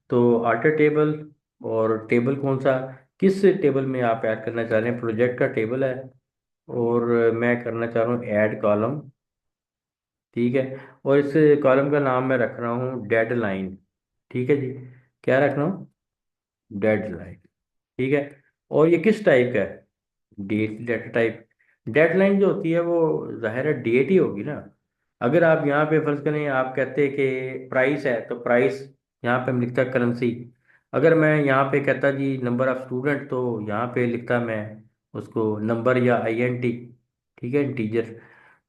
तो अल्टर टेबल, और टेबल कौन सा, किस टेबल में आप ऐड करना चाह रहे हैं? प्रोजेक्ट का टेबल है, और मैं करना चाह रहा हूँ ऐड कॉलम। ठीक है। और इस कॉलम का नाम मैं रख रहा हूँ डेडलाइन। ठीक है जी। क्या रख रहा हूँ? डेडलाइन। ठीक है। और ये किस टाइप का है? Date data type. डेडलाइन जो होती है वो जाहिर है डेट ही होगी ना। अगर आप यहाँ पे फर्ज करें, आप कहते हैं कि प्राइस है, तो प्राइस यहाँ पे हम लिखता करेंसी। अगर मैं यहाँ पे कहता जी नंबर ऑफ स्टूडेंट, तो यहाँ पे लिखता मैं उसको नंबर या आईएनटी। ठीक है, इंटीजर।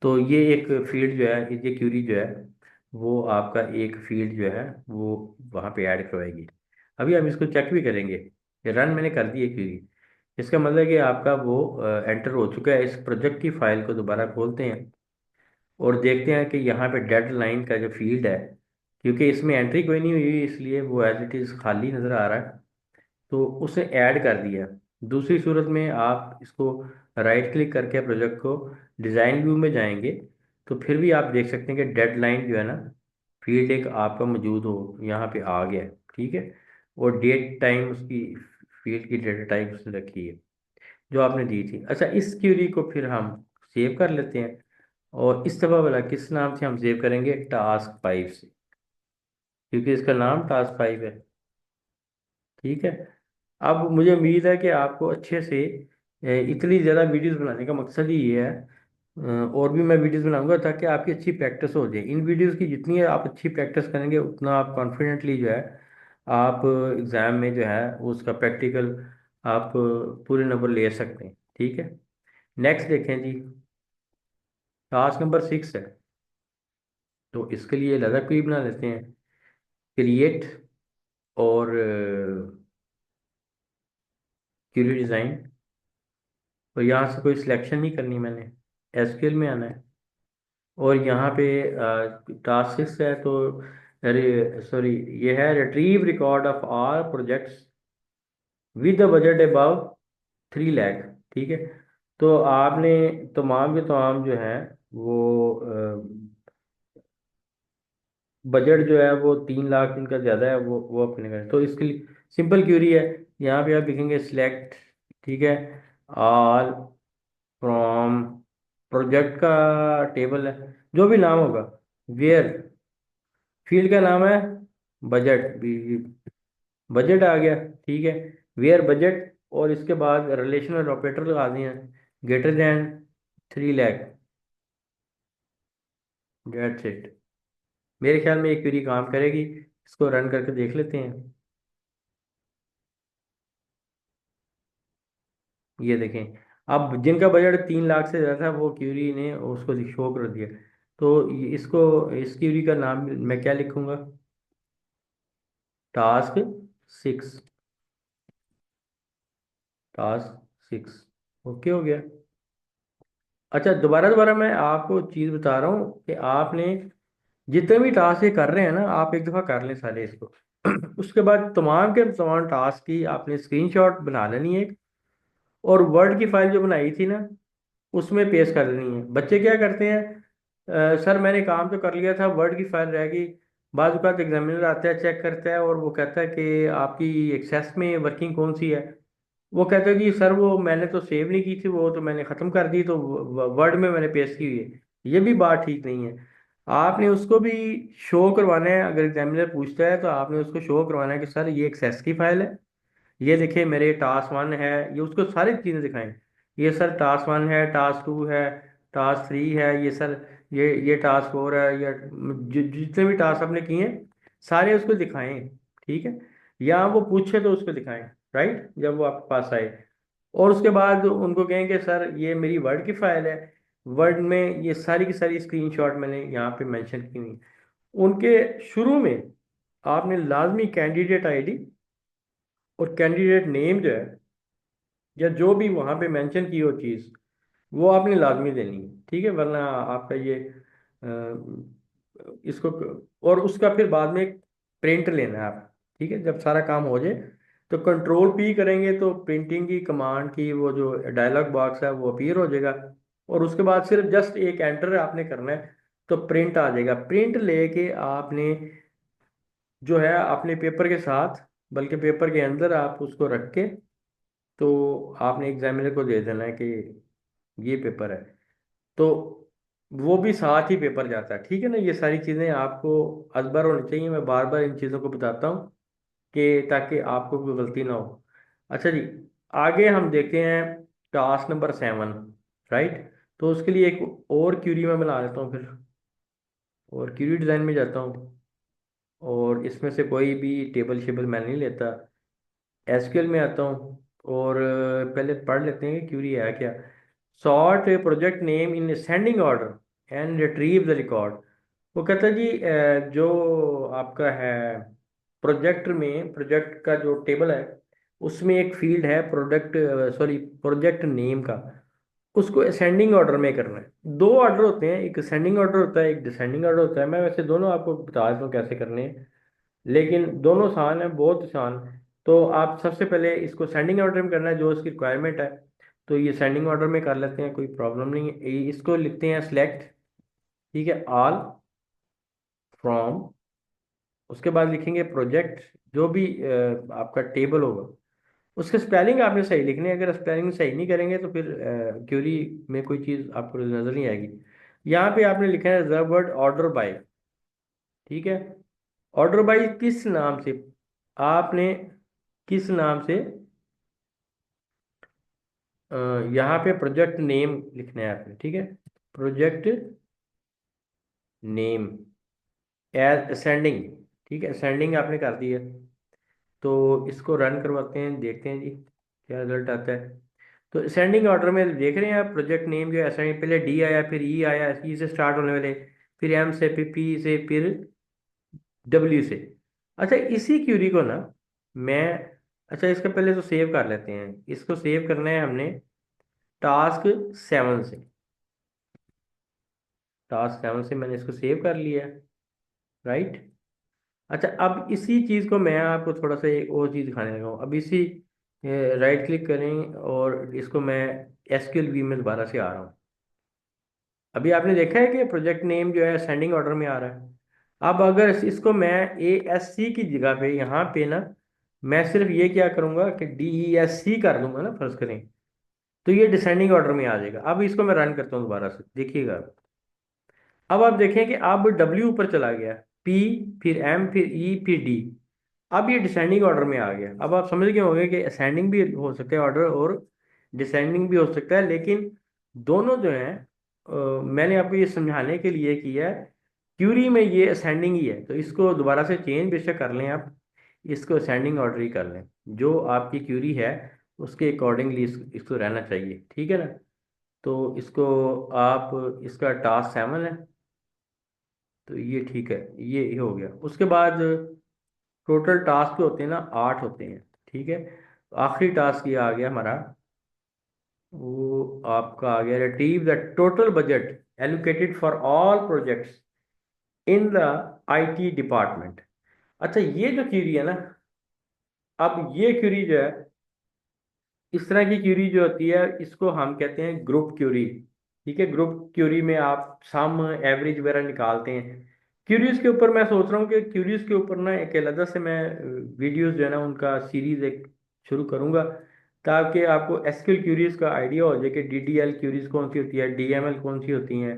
तो ये एक फील्ड जो है, ये क्यूरी जो है, वो आपका एक फील्ड जो है वो वहाँ पे ऐड करवाएगी। अभी हम इसको चेक भी करेंगे। ये रन मैंने कर दी है क्यूरी, इसका मतलब है कि आपका वो एंटर हो चुका है। इस प्रोजेक्ट की फाइल को दोबारा खोलते हैं और देखते हैं कि यहाँ पे डेडलाइन का जो फील्ड है, क्योंकि इसमें एंट्री कोई नहीं हुई इसलिए वो एज इट इज़ खाली नज़र आ रहा है, तो उसे ऐड कर दिया। दूसरी सूरत में आप इसको राइट क्लिक करके प्रोजेक्ट को डिज़ाइन व्यू में जाएंगे, तो फिर भी आप देख सकते हैं कि डेडलाइन जो है ना, फील्ड एक आपका मौजूद हो यहाँ पे आ गया है। ठीक है। और डेट टाइम उसकी, फील्ड की डेटा टाइप उसने रखी है जो आपने दी थी। अच्छा, इस क्यूरी को फिर हम सेव कर लेते हैं। और इस दफ़ा वाला किस नाम से हम सेव करेंगे? टास्क 5 से, क्योंकि इसका नाम टास्क 5 है। ठीक है। अब मुझे उम्मीद है कि आपको अच्छे से इतनी ज़्यादा वीडियोस बनाने का मकसद ही ये है। और भी मैं वीडियोस बनाऊंगा ताकि आपकी अच्छी प्रैक्टिस हो जाए। इन वीडियोस की जितनी आप अच्छी प्रैक्टिस करेंगे, उतना आप कॉन्फिडेंटली जो है आप एग्ज़ाम में जो है उसका प्रैक्टिकल आप पूरे नंबर ले सकते हैं। ठीक है। नेक्स्ट देखें जी, टास्क नंबर 6 है। तो इसके लिए अलग क्वेरी बना लेते हैं, क्रिएट। और क्वेरी डिज़ाइन। तो यहाँ से कोई सिलेक्शन नहीं करनी मैंने, एसक्यूएल में आना है। और यहाँ पे टास्क 6 है, तो अरे सॉरी, ये है retrieve record of all projects with the budget above 3 lakh. ठीक है, तो आपने तमाम के तमाम जो है वो बजट जो है वो 3 लाख इनका ज़्यादा है, वो अपने का, तो इसके लिए सिंपल क्यूरी है। यहाँ पे आप लिखेंगे सिलेक्ट, ठीक है, ऑल फ्रॉम, प्रोजेक्ट का टेबल है, जो भी नाम होगा, वेयर, फील्ड का नाम है बजट, बजट आ गया, ठीक है, वेयर बजट, और इसके बाद रिलेशनल ऑपरेटर लगा दिए हैं, greater than 3 lakh, that's it. मेरे ख्याल में एक क्वेरी काम करेगी, इसको रन करके देख लेते हैं। ये देखें, अब जिनका बजट 3 लाख से ज़्यादा था वो क्यूरी ने उसको शो कर दिया। तो इसको, इस क्यूरी का नाम मैं क्या लिखूंगा? टास्क 6, टास्क 6, ओके हो गया। अच्छा, दोबारा दोबारा मैं आपको चीज़ बता रहा हूँ कि आपने जितने भी टास्क ये कर रहे हैं ना, आप एक दफ़ा कर लें सारे इसको। उसके बाद तमाम के तमाम टास्क की आपने स्क्रीनशॉट बना लेनी है, और वर्ड की फाइल जो बनाई थी ना उसमें पेस्ट कर देनी है। बच्चे क्या करते हैं, सर मैंने काम तो कर लिया था, वर्ड की फाइल रह गई। बाद वक़्त एग्जामिनर आता है, चेक करता है, और वो कहता है कि आपकी एक्सेस में वर्किंग कौन सी है। वो कहता है कि सर वो मैंने तो सेव नहीं की थी, वो तो मैंने ख़त्म कर दी, तो वर्ड में मैंने पेस्ट की हुई है। ये भी बात ठीक नहीं है। आपने उसको भी शो करवाना है, अगर एग्जामिनर पूछता है तो आपने उसको शो करवाना है कि सर ये एक्सेस की फाइल है, ये देखिए मेरे टास्क 1 है, ये उसको सारी चीज़ें दिखाएं। ये सर टास्क 1 है, टास्क 2 है, टास्क 3 है, ये सर ये टास्क 4 है, या जितने भी टास्क आपने किए हैं सारे उसको दिखाएं। ठीक है, या वो पूछे तो उसको दिखाएं, राइट, जब वो आपके पास आए। और उसके बाद उनको कहेंगे सर ये मेरी वर्ड की फाइल है, वर्ड में ये सारी की सारी स्क्रीनशॉट मैंने यहाँ पे मेंशन की हुई। उनके शुरू में आपने लाजमी कैंडिडेट आईडी और कैंडिडेट नेम जो है, या जो भी वहां पे मेंशन की हो चीज, वो आपने लाजमी देनी है, ठीक है, वरना आपका ये इसको, और उसका फिर बाद में प्रिंट लेना है आप। ठीक है, जब सारा काम हो जाए तो कंट्रोल P करेंगे तो प्रिंटिंग की कमांड की वो जो डायलॉग बॉक्स है वो अपीयर हो जाएगा, और उसके बाद सिर्फ जस्ट एक एंटर आपने करना है, तो प्रिंट आ जाएगा। प्रिंट लेके आपने जो है अपने पेपर के साथ, बल्कि पेपर के अंदर आप उसको रख के, तो आपने एग्जामिनर को दे देना है कि ये पेपर है, तो वो भी साथ ही पेपर जाता है। ठीक है ना, ये सारी चीज़ें आपको अजबर होनी चाहिए, मैं बार बार इन चीज़ों को बताता हूँ कि ताकि आपको कोई गलती ना हो। अच्छा जी, आगे हम देखते हैं टास्क नंबर 7, राइट। तो उसके लिए एक और क्यूरी मैं बना लेता हूँ फिर, और क्यूरी डिज़ाइन में जाता हूँ, और इसमें से कोई भी टेबल शेबल मैं नहीं लेता, एसक्यूएल में आता हूँ, और पहले पढ़ लेते हैं कि क्यूरी है क्या। Sort project name in ascending order and retrieve the record. वो कहता है जी जो आपका है प्रोजेक्ट में, प्रोजेक्ट का जो टेबल है उसमें एक फील्ड है प्रोडक्ट, सॉरी प्रोजेक्ट नेम का, उसको असेंडिंग ऑर्डर में करना है। दो ऑर्डर होते हैं, एक असेंडिंग ऑर्डर होता है, एक डिसेंडिंग ऑर्डर होता है। मैं वैसे दोनों आपको बता देता हूँ कैसे करने हैं, लेकिन दोनों आसान है, बहुत आसान। तो आप सबसे पहले इसको सेंडिंग ऑर्डर में करना है, जो इसकी रिक्वायरमेंट है, तो ये सेंडिंग ऑर्डर में कर लेते हैं, कोई प्रॉब्लम नहीं है। इसको लिखते हैं सिलेक्ट, ठीक है, ऑल फ्रॉम, उसके बाद लिखेंगे प्रोजेक्ट, जो भी आपका टेबल होगा उसके स्पेलिंग आपने सही लिखनी है। अगर स्पेलिंग सही नहीं करेंगे तो फिर क्यूरी में कोई चीज़ आपको नज़र नहीं आएगी। यहाँ पे आपने लिखा है द वर्ड ऑर्डर बाय, ठीक है, ऑर्डर बाय किस नाम से, आपने किस नाम से, अ, यहाँ पे प्रोजेक्ट नेम लिखना है आपने, ठीक है, प्रोजेक्ट नेम एज असेंडिंग, ठीक है, असेंडिंग आपने कर दी है। तो इसको रन करवाते हैं, देखते हैं जी क्या रिजल्ट आता है। तो असेंडिंग ऑर्डर में देख रहे हैं आप, प्रोजेक्ट नेम जो है असेंडिंग, पहले डी आया, फिर ई आया, ई से स्टार्ट होने वाले, फिर एम से, फिर पी से, फिर डब्ल्यू से। अच्छा, इसी क्यूरी को ना मैं, अच्छा इसका पहले तो सेव कर लेते हैं, इसको सेव करना है हमने टास्क 7 से, टास्क 7 से मैंने इसको सेव कर लिया है, राइट। अच्छा, अब इसी चीज़ को मैं आपको थोड़ा सा एक और चीज़ दिखाने लगा हूँ। अब इसी राइट क्लिक करें और इसको मैं एसक्यूएल व्यू में दोबारा से आ रहा हूँ। अभी आपने देखा है कि प्रोजेक्ट नेम जो है असेंडिंग ऑर्डर में आ रहा है। अब अगर इसको मैं ASC की जगह पे यहाँ पे ना, मैं सिर्फ ये क्या करूँगा कि DESC कर दूंगा ना, फर्ज करें, तो ये डिसेंडिंग ऑर्डर में आ जाएगा। अब इसको मैं रन करता हूँ दोबारा से, देखिएगा। अब आप देखें कि अब W ऊपर चला गया, P, फिर M, फिर E, फिर D। अब ये डिसेंडिंग ऑर्डर में आ गया। अब आप समझ गए होंगे कि असेंडिंग भी हो सकता है ऑर्डर और डिसेंडिंग भी हो सकता है, लेकिन दोनों जो हैं मैंने आपको ये समझाने के लिए किया है। क्यूरी में ये असेंडिंग ही है, तो इसको दोबारा से चेंज बेशक कर लें आप, इसको असेंडिंग ऑर्डर ही कर लें। जो आपकी क्यूरी है उसके अकॉर्डिंगली इसको रहना चाहिए, ठीक है ना। तो इसको आप, इसका टास्क 7 है, तो ये ठीक है, ये हो गया। उसके बाद टोटल टास्क जो होते हैं ना, 8 होते हैं, ठीक है। तो आखिरी टास्क ये आ गया हमारा, वो आपका आ गया, retrieve the total budget allocated for all projects in the IT department. अच्छा, ये जो क्यूरी है ना, अब ये क्यूरी जो है, इस तरह की क्यूरी जो होती है इसको हम कहते हैं ग्रुप क्यूरी। ठीक है, ग्रुप क्यूरी में आप सम एवरेज वगैरह निकालते हैं। क्यूरीज के ऊपर मैं सोच रहा हूँ कि क्यूरीज के ऊपर ना एक अलग से मैं वीडियोस जो है ना उनका सीरीज एक शुरू करूँगा, ताकि आपको एसक्यूएल क्यूरीज का आइडिया हो जाए कि DDL क्यूरीज कौन सी होती है, DML कौन सी होती हैं,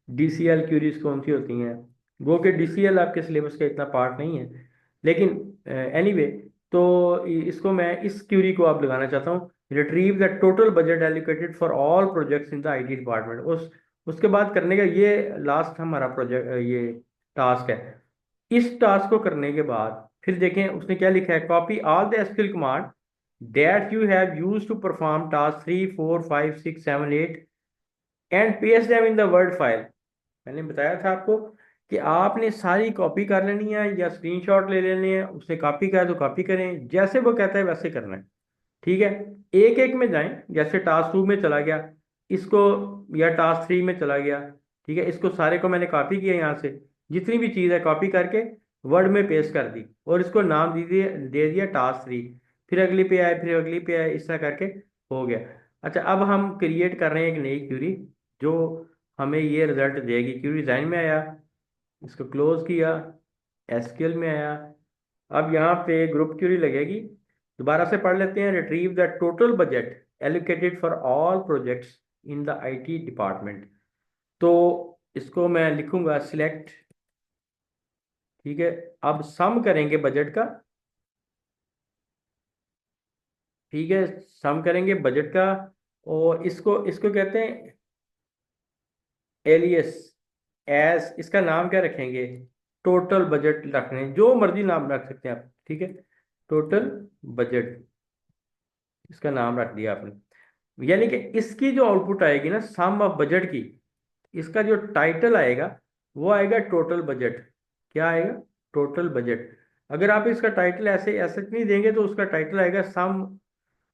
DCL क्यूरीज कौन सी होती हैं। वो कि DCL आपके सिलेबस का इतना पार्ट नहीं है, लेकिन एनीवे, तो इसको मैं इस क्यूरी को आप लगाना चाहता हूँ, retrieve the total budget allocated for all projects in the IT department. उसके बाद करने का ये लास्ट हमारा प्रोजेक्ट, ये टास्क है। इस टास्क को करने के बाद फिर देखें उसने क्या लिखा है, copy all the SQL command that you have used to perform task 3, 4, 5, 6, 7, 8 and paste them in the word file. मैंने बताया था आपको कि आपने सारी कॉपी कर लेनी है या स्क्रीनशॉट ले लेने हैं। उसने कॉपी करा तो कॉपी करें, जैसे वो कहता है वैसे करना है, ठीक है। एक एक में जाएं, जैसे टास्क 2 में चला गया इसको, या टास्क 3 में चला गया, ठीक है। इसको सारे को मैंने कॉपी किया यहाँ से, जितनी भी चीज़ है कॉपी करके वर्ड में पेस्ट कर दी, और इसको नाम दे दिया टास्क 3। फिर अगली पे आए, फिर अगली पे आए, इस तरह करके हो गया। अच्छा, अब हम क्रिएट कर रहे हैं एक नई क्यूरी जो हमें ये रिजल्ट देगी। क्यूरी डिज़ाइन में आया, इसको क्लोज किया, एसक्यूएल में आया। अब यहाँ पे ग्रुप क्यूरी लगेगी। दोबारा से पढ़ लेते हैं, retrieve the total budget allocated for all projects in the IT department. तो इसको मैं लिखूंगा सिलेक्ट, ठीक है। अब सम करेंगे बजट का, ठीक है, सम करेंगे बजट का। और इसको इसको कहते हैं एलियस, एस, इसका नाम क्या रखेंगे, टोटल बजट रखने, जो मर्जी नाम रख सकते हैं आप, ठीक है। टोटल बजट, इसका नाम रख दिया आपने। यानी कि इसकी जो आउटपुट आएगी ना सम ऑफ बजट की, इसका जो टाइटल आएगा वो आएगा टोटल बजट। क्या आएगा, टोटल बजट। अगर आप इसका टाइटल ऐसे ऐसे नहीं देंगे तो उसका टाइटल आएगा सम,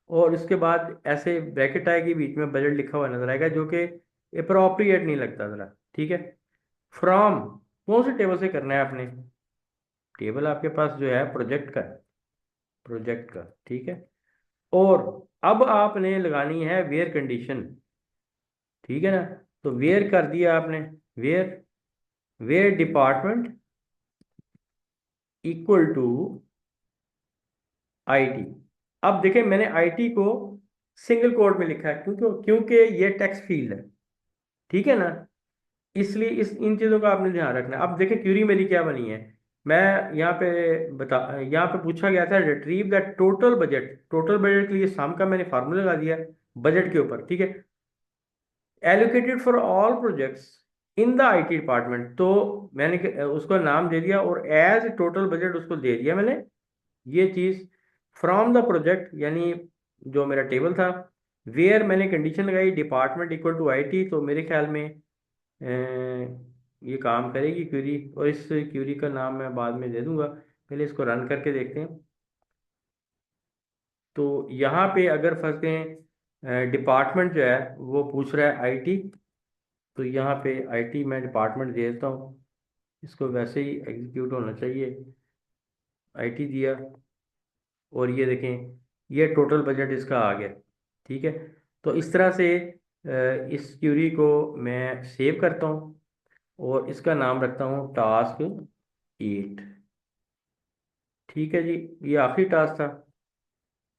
और इसके बाद ऐसे ब्रैकेट आएगी, बीच में बजट लिखा हुआ नजर आएगा, जो कि अप्रोप्रिएट नहीं लगता जरा, ठीक है। फ्रॉम कौन से टेबल से करना है आपने, टेबल आपके पास जो है प्रोजेक्ट का, प्रोजेक्ट का, ठीक है। और अब आपने लगानी है वेयर कंडीशन, ठीक है ना। तो वेयर कर दिया आपने, where, where department equal to IT। अब देखें मैंने IT को सिंगल कोट में लिखा है, क्योंकि क्योंकि ये टेक्स्ट फील्ड है, ठीक है ना। इसलिए इस इन चीज़ों का आपने ध्यान रखना है। अब देखें क्यूरी मेरी क्या बनी है, मैं यहाँ पे बता, यहाँ पे पूछा गया था retrieve the total budget. Total budget के लिए सम का मैंने फार्मूला लगा दिया बजट के ऊपर, ठीक है। Allocated for all projects in the IT department, तो मैंने उसको नाम दे दिया, और एज टोटल बजट उसको दे दिया मैंने ये चीज़। फ्रॉम द प्रोजेक्ट यानी जो मेरा टेबल था, वेयर मैंने कंडीशन लगाई डिपार्टमेंट इक्वल टू IT, तो मेरे ख्याल में ये काम करेगी क्यूरी, और इस क्यूरी का नाम मैं बाद में दे दूंगा। पहले इसको रन करके देखते हैं। तो यहाँ पे अगर फंसते हैं, डिपार्टमेंट जो है वो पूछ रहा है IT, तो यहाँ पे IT मैं डिपार्टमेंट दे देता हूँ, इसको वैसे ही एग्जीक्यूट होना चाहिए। आईटी दिया, और ये देखें ये टोटल बजट इसका आ गया। ठीक है, तो इस तरह से इस क्यूरी को मैं सेव करता हूँ और इसका नाम रखता हूँ टास्क 8। ठीक है जी, ये आखिरी टास्क था।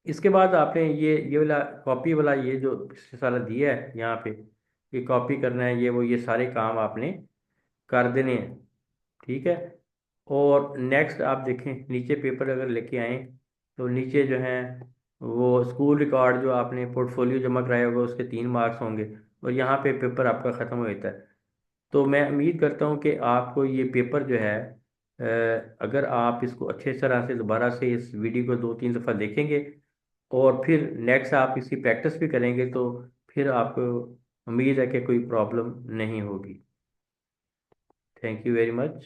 इसके बाद आपने ये वाला कॉपी वाला, ये जो पिछले साल दिया है यहाँ पे, ये कॉपी करना है, ये वो ये सारे काम आपने कर देने हैं। ठीक है, और नेक्स्ट आप देखें नीचे पेपर अगर लेके आए तो नीचे जो है वो स्कूल रिकॉर्ड जो आपने पोर्टफोलियो जमा कराया होगा उसके 3 मार्क्स होंगे, और यहाँ पे पेपर आपका ख़त्म हो जाता है। तो मैं उम्मीद करता हूँ कि आपको ये पेपर जो है अगर आप इसको अच्छे तरह से दोबारा से इस वीडियो को 2-3 दफ़ा देखेंगे और फिर नेक्स्ट आप इसकी प्रैक्टिस भी करेंगे, तो फिर आपको उम्मीद है कि कोई प्रॉब्लम नहीं होगी। Thank you very much.